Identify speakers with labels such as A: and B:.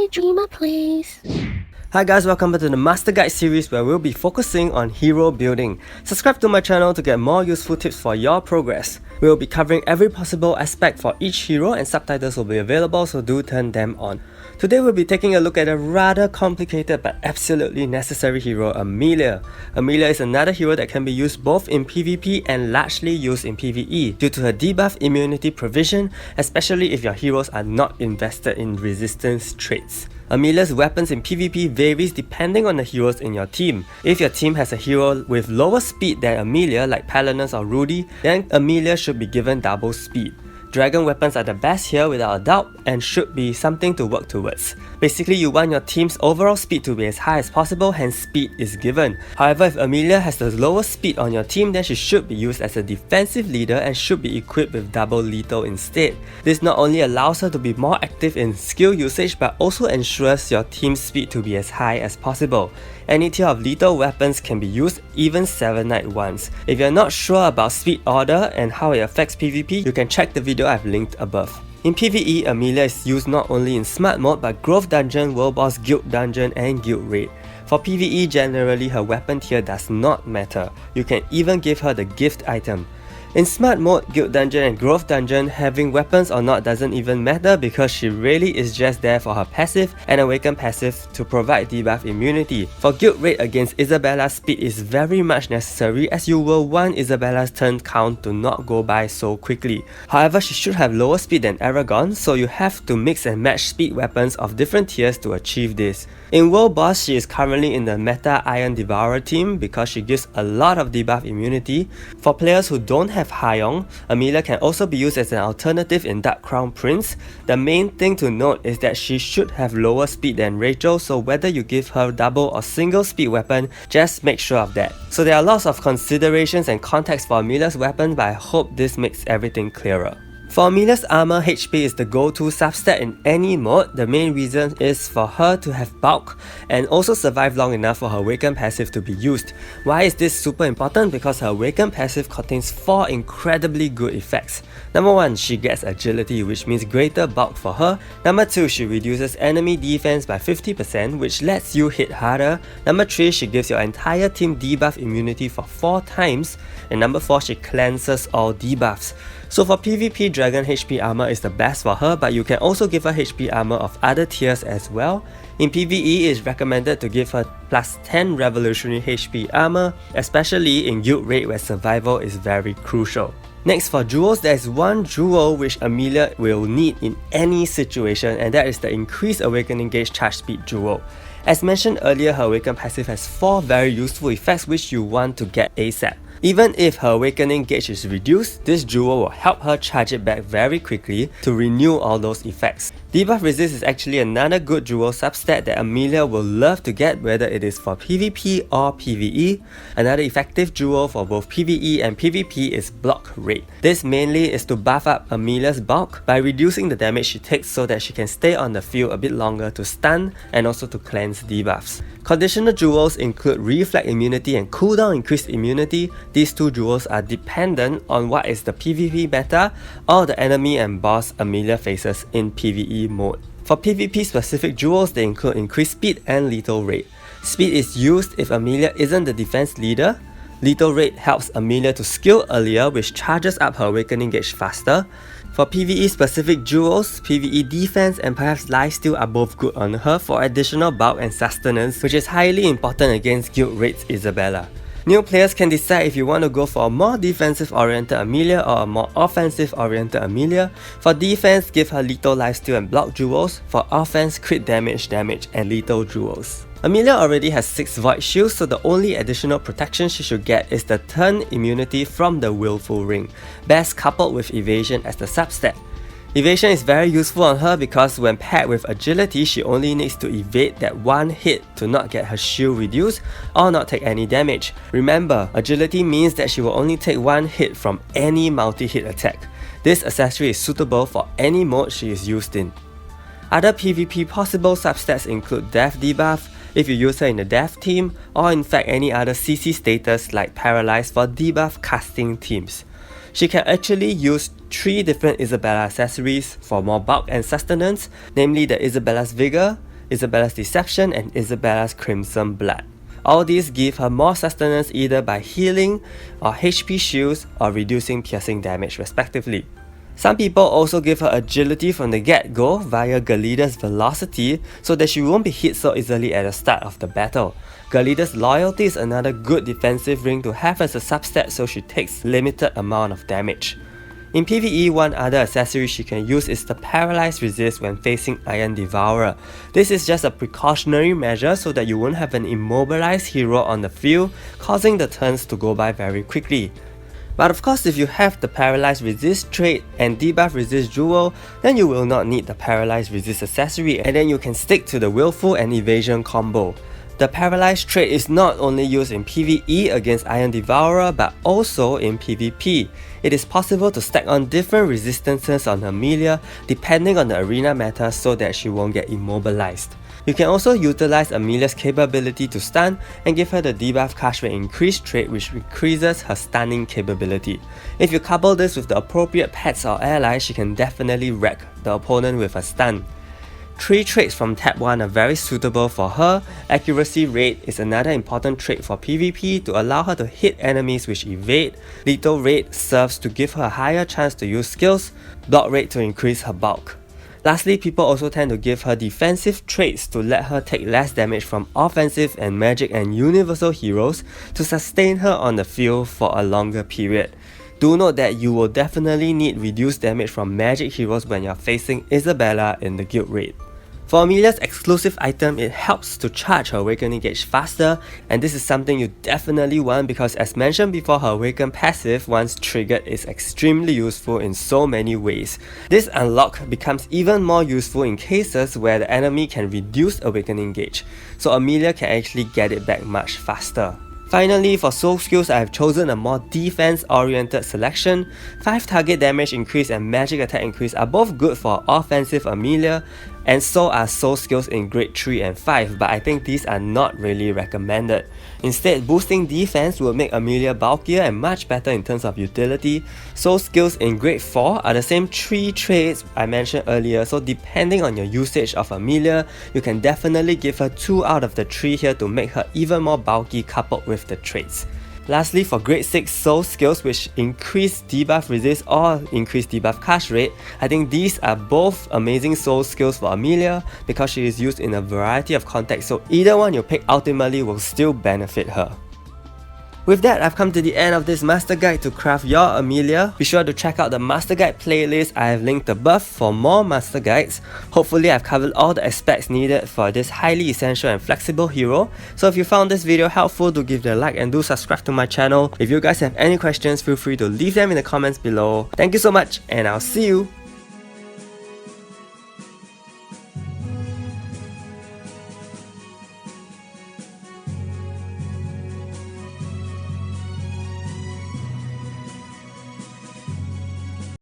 A: me dreamer, please.
B: Hi guys, welcome back to the Master Guide series where we'll be focusing on hero building. Subscribe to my channel to get more useful tips for your progress. We'll be covering every possible aspect for each hero and subtitles will be available, so do turn them on. Today we'll be taking a look at a rather complicated but absolutely necessary hero, Amelia. Amelia is another hero that can be used both in PvP and largely used in PvE due to her debuff immunity provision, especially if your heroes are not invested in resistance traits. Amelia's weapons in PvP varies depending on the heroes in your team. If your team has a hero with lower speed than Amelia like Palinus or Rudy, then Amelia should be given double speed. Dragon weapons are the best here without a doubt and should be something to work towards. Basically, you want your team's overall speed to be as high as possible, hence speed is given. However, if Amelia has the lowest speed on your team, then she should be used as a defensive leader and should be equipped with double lethal instead. This not only allows her to be more active in skill usage but also ensures your team's speed to be as high as possible. Any tier of lethal weapons can be used, even 7 Knight ones. If you're not sure about speed order and how it affects PvP, you can check the video I've linked above. In PvE, Amelia is used not only in Smart Mode but Growth Dungeon, World Boss, Guild Dungeon and Guild Raid. For PvE, generally her weapon tier does not matter. You can even give her the gift item. In Smart Mode, Guild Dungeon and Growth Dungeon, having weapons or not doesn't even matter because she really is just there for her passive and Awaken passive to provide debuff immunity. For Guild Raid against Isabella, speed is very much necessary as you will want Isabella's turn count to not go by so quickly. However, she should have lower speed than Aragon, so you have to mix and match speed weapons of different tiers to achieve this. In World Boss, she is currently in the Meta Iron Devourer team because she gives a lot of debuff immunity. For players who don't have Haiyong, Amelia can also be used as an alternative in Dark Crown Prince. The main thing to note is that she should have lower speed than Rachel, so whether you give her double or single speed weapon, just make sure of that. So there are lots of considerations and context for Amelia's weapon, but I hope this makes everything clearer. For Amelia's armor, HP is the go-to substat in any mode. The main reason is for her to have bulk and also survive long enough for her Awaken passive to be used. Why is this super important? Because her Awaken passive contains 4 incredibly good effects. Number 1, she gets agility, which means greater bulk for her. Number 2, she reduces enemy defense by 50%, which lets you hit harder. Number 3, she gives your entire team debuff immunity for 4 times. And number 4, she cleanses all debuffs. So for PvP, Dragon HP armor is the best for her, but you can also give her HP armor of other tiers as well. In PvE, it is recommended to give her plus 10 Revolutionary HP armor, especially in Guild Raid where survival is very crucial. Next, for jewels, there is one jewel which Amelia will need in any situation, and that is the Increased Awakening Gauge Charge Speed jewel. As mentioned earlier, her Awaken passive has 4 very useful effects which you want to get ASAP. Even if her Awakening gauge is reduced, this jewel will help her charge it back very quickly to renew all those effects. Debuff Resist is actually another good jewel substat that Amelia will love to get, whether it is for PvP or PvE. Another effective jewel for both PvE and PvP is Block Rate. This mainly is to buff up Amelia's bulk by reducing the damage she takes so that she can stay on the field a bit longer to stun and also to cleanse debuffs. Conditional jewels include Reflect Immunity and Cooldown Increased Immunity. These 2 jewels are dependent on what is the PvP meta or the enemy and boss Amelia faces in PvE mode. For PvP specific jewels, they include Increased Speed and Lethal Rate. Speed is used if Amelia isn't the defense leader. Lethal Rate helps Amelia to skill earlier, which charges up her Awakening gauge faster. For PvE specific jewels, PvE defense and perhaps lifesteal are both good on her for additional bulk and sustenance, which is highly important against Guild Raid's Isabella. New players can decide if you want to go for a more defensive oriented Amelia or a more offensive oriented Amelia. For defense, give her lethal lifesteal and block jewels. For offense, crit damage and lethal jewels. Amelia already has 6 Void Shields, so the only additional protection she should get is the turn immunity from the Willful Ring, best coupled with evasion as the substat. Evasion is very useful on her because when paired with agility, she only needs to evade that one hit to not get her shield reduced or not take any damage. Remember, agility means that she will only take one hit from any multi-hit attack. This accessory is suitable for any mode she is used in. Other PvP possible substats include Death Debuff, if you use her in the Death team, or in fact any other CC status like Paralyze for debuff casting teams. She can actually use 3 different Isabella accessories for more bulk and sustenance, namely the Isabella's Vigor, Isabella's Deception, and Isabella's Crimson Blood. All these give her more sustenance either by healing or HP shields or reducing piercing damage respectively. Some people also give her agility from the get-go via Gelidus velocity so that she won't be hit so easily at the start of the battle. Gelidus loyalty is another good defensive ring to have as a substat so she takes limited amount of damage. In PvE, one other accessory she can use is the Paralyzed Resist when facing Iron Devourer. This is just a precautionary measure so that you won't have an immobilized hero on the field, causing the turns to go by very quickly. But of course, if you have the Paralyzed Resist trait and Debuff Resist duo, then you will not need the Paralyzed Resist accessory, and then you can stick to the Willful and Evasion combo. The Paralyzed trait is not only used in PvE against Iron Devourer but also in PvP. It is possible to stack on different resistances on Amelia depending on the arena meta so that she won't get immobilized. You can also utilize Amelia's capability to stun and give her the debuff cast rate increase trait which increases her stunning capability. If you couple this with the appropriate pets or allies, she can definitely wreck the opponent with a stun. 3 traits from tab 1 are very suitable for her. Accuracy rate is another important trait for PvP to allow her to hit enemies which evade. Lethal rate serves to give her a higher chance to use skills. Block rate to increase her bulk. Lastly, people also tend to give her defensive traits to let her take less damage from offensive and magic and universal heroes to sustain her on the field for a longer period. Do note that you will definitely need reduced damage from magic heroes when you're facing Isabella in the guild raid. For Amelia's exclusive item, it helps to charge her awakening gauge faster, and this is something you definitely want because as mentioned before, her awaken passive once triggered is extremely useful in so many ways. This unlock becomes even more useful in cases where the enemy can reduce awakening gauge, so Amelia can actually get it back much faster. Finally, for soul skills, I have chosen a more defense-oriented selection. 5 target damage increase and magic attack increase are both good for offensive Amelia, and so are soul skills in grade 3 and 5, but I think these are not really recommended. Instead, boosting defense will make Amelia bulkier and much better in terms of utility. Soul skills in grade 4 are the same 3 traits I mentioned earlier, so depending on your usage of Amelia, you can definitely give her 2 out of the 3 here to make her even more bulky coupled with the traits. Lastly, for grade 6 soul skills which increase debuff resist or increase debuff cast rate, I think these are both amazing soul skills for Amelia because she is used in a variety of contexts, so either one you pick ultimately will still benefit her. With that, I've come to the end of this master guide to craft your Amelia. Be sure to check out the master guide playlist. I have linked above for more master guides. Hopefully I've covered all the aspects needed for this highly essential and flexible hero. So if you found this video helpful, do give it a like and do subscribe to my channel. If you guys have any questions, feel free to leave them in the comments below. Thank you so much and I'll see you